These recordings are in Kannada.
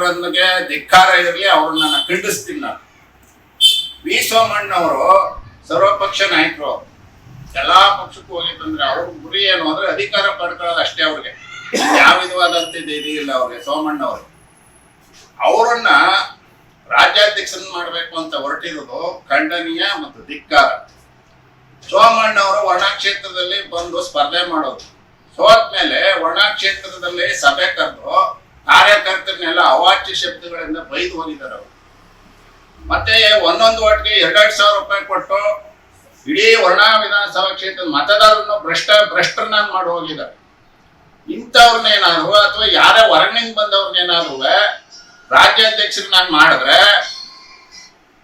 ಅವರೊಂದಿಗೆ ಧಿಕ್ಕಾರ ಇರಲಿ, ಅವ್ರನ್ನ ನಾನು ಖಂಡಿಸ್ತೀನಿ. ನಾನು ವಿ ಸೋಮಣ್ಣವರು ಸರ್ವಪಕ್ಷ ನಾಯಕರು, ಎಲ್ಲಾ ಪಕ್ಷಕ್ಕೂ ಹೋಗಿ ಬಂದ್ರೆ ಅವ್ರ ಗುರಿ ಏನು ಅಂದ್ರೆ ಅಧಿಕಾರ ಪಡ್ಕೊಳ್ಳೋದು ಅಷ್ಟೇ. ಅವ್ರಿಗೆ ಯಾವ ವಿಧವಾದಂತ ಇದಿಲ್ಲ ಅವ್ರಿಗೆ. ಸೋಮಣ್ಣವರು ಅವರನ್ನ ರಾಜ್ಯಾಧ್ಯಕ್ಷನ ಮಾಡ್ಬೇಕು ಅಂತ ಹೊರಟಿರೋದು ಖಂಡನೀಯ ಮತ್ತು ಧಿಕ್ಕಾರ. ಸೋಮಣ್ಣವರು ಒಣ ಕ್ಷೇತ್ರದಲ್ಲಿ ಬಂದು ಸ್ಪರ್ಧೆ ಮಾಡೋದು, ಸೋತ್ಮೇಲೆ ಒಣ ಕ್ಷೇತ್ರದಲ್ಲಿ ಸಭೆ ಕರೆದು ಕಾರ್ಯಕರ್ತರನ್ನೆಲ್ಲ ಅವಾಚ್ಯ ಶಬ್ದಗಳಿಂದ ಬೈದು ಹೋಗಿದ್ದಾರೆ ಅವರು. ಮತ್ತೆ ಒಂದೊಂದು ಓಟ್ಗೆ 2,000 ರೂಪಾಯಿ ಕೊಟ್ಟು ಇಡೀ ವರ್ಣ ವಿಧಾನಸಭಾ ಕ್ಷೇತ್ರದ ಮತದಾರರನ್ನು ಭ್ರಷ್ಟರನ್ನಾಗಿ ಮಾಡಿ ಹೋಗಿದ್ದಾರೆ. ಇಂಥವ್ರನ್ನೇನಾದ್ರು ಅಥವಾ ಯಾರೇ ಹೊರಗಿನಿಂದ ಬಂದವ್ರನ್ನೇನಾದ್ರು ರಾಜ್ಯಾಧ್ಯಕ್ಷರನ್ನಾಗಿ ಮಾಡಿದ್ರೆ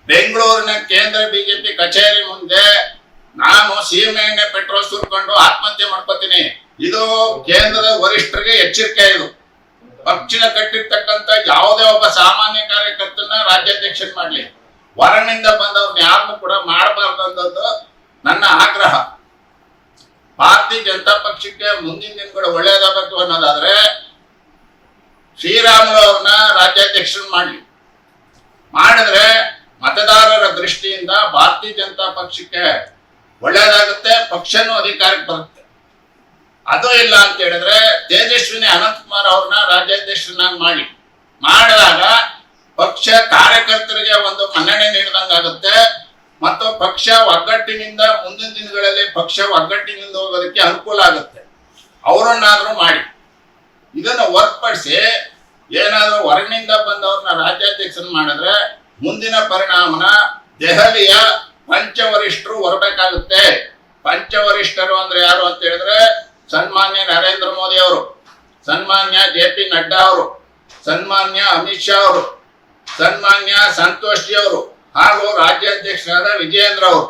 ಬೆಂಗಳೂರಿನ ಕೇಂದ್ರ ಬಿಜೆಪಿ ಕಚೇರಿ ಮುಂದೆ ನಾನು ಸೀಮೆ ಎಣ್ಣೆ ಪೆಟ್ರೋಲ್ ಸುರ್ಕೊಂಡು ಆತ್ಮಹತ್ಯೆ ಮಾಡ್ಕೋತೀನಿ. ಇದು ಕೇಂದ್ರದ ವರಿಷ್ಠರಿಗೆ ಎಚ್ಚರಿಕೆ. ಇದು ಪಕ್ಷಿನ ಕಟ್ಟಿರ್ತಕ್ಕಂಥ ಯಾವುದೇ ಒಬ್ಬ ಸಾಮಾನ್ಯ ಕಾರ್ಯಕರ್ತನ ರಾಜ್ಯಾಧ್ಯಕ್ಷ ಮಾಡ್ಲಿ, ಹೊರಗಿನಿಂದ ಬಂದವ್ರನ್ನ ಯಾರನ್ನು ಕೂಡ ಮಾಡಬಾರ್ದು ಅನ್ನೋದು ನನ್ನ ಆಗ್ರಹ. ಭಾರತೀಯ ಜನತಾ ಪಕ್ಷಕ್ಕೆ ಮುಂದಿನ ದಿನಗಳು ಒಳ್ಳೇದಾಗಬೇಕು ಅನ್ನೋದಾದ್ರೆ ಶ್ರೀರಾಮುಲು ಅವ್ರನ್ನ ರಾಜ್ಯಾಧ್ಯಕ್ಷರನ್ನ ಮಾಡಿದ್ರೆ ಮತದಾರರ ದೃಷ್ಟಿಯಿಂದ ಭಾರತೀಯ ಜನತಾ ಪಕ್ಷಕ್ಕೆ ಒಳ್ಳೇದಾಗುತ್ತೆ, ಪಕ್ಷನೂ ಅಧಿಕಾರಕ್ಕೆ ಬರುತ್ತೆ. ಅದು ಇಲ್ಲ ಅಂತ ಹೇಳಿದ್ರೆ ತೇಜಸ್ವಿನಿ ಅನಂತಕುಮಾರ್ ಅವ್ರನ್ನ ರಾಜ್ಯಾಧ್ಯಕ್ಷರನ್ನಾಗಿ ಮಾಡಿದಾಗ ಪಕ್ಷ ಕಾರ್ಯಕರ್ತರಿಗೆ ಒಂದು ಮನ್ನಣೆ ನೀಡಿದಂಗಾಗುತ್ತೆ ಮತ್ತು ಪಕ್ಷ ಒಗ್ಗಟ್ಟಿನಿಂದ ಮುಂದಿನ ದಿನಗಳಲ್ಲಿ ಪಕ್ಷ ಒಗ್ಗಟ್ಟಿನಿಂದ ಹೋಗೋದಕ್ಕೆ ಅನುಕೂಲ ಆಗುತ್ತೆ. ಅವರನ್ನಾದ್ರೂ ಮಾಡಿ. ಇದನ್ನು ಹೊರತುಪಡಿಸಿ ಏನಾದ್ರೂ ಹೊರಗಿನಿಂದ ಬಂದವ್ರನ್ನ ರಾಜ್ಯಾಧ್ಯಕ್ಷನ ಮಾಡಿದ್ರೆ ಮುಂದಿನ ಪರಿಣಾಮನ ದೆಹಲಿಯ ಪಂಚವರಿಷ್ಠರು ಹೊರಬೇಕಾಗುತ್ತೆ. ಪಂಚವರಿಷ್ಠರು ಅಂದ್ರೆ ಯಾರು ಅಂತ ಹೇಳಿದ್ರೆ ಸನ್ಮಾನ್ಯ ನರೇಂದ್ರ ಮೋದಿ ಅವರು, ಸನ್ಮಾನ್ಯ JP ನಡ್ಡಾ ಅವರು, ಸನ್ಮಾನ್ಯ ಅಮಿತ್ ಶಾ ಅವರು, ಸನ್ಮಾನ್ಯ ಸಂತೋಷ್ ಜಿ ಅವರು ಹಾಗೂ ರಾಜ್ಯಾಧ್ಯಕ್ಷರಾದ ವಿಜಯೇಂದ್ರ ಅವರು.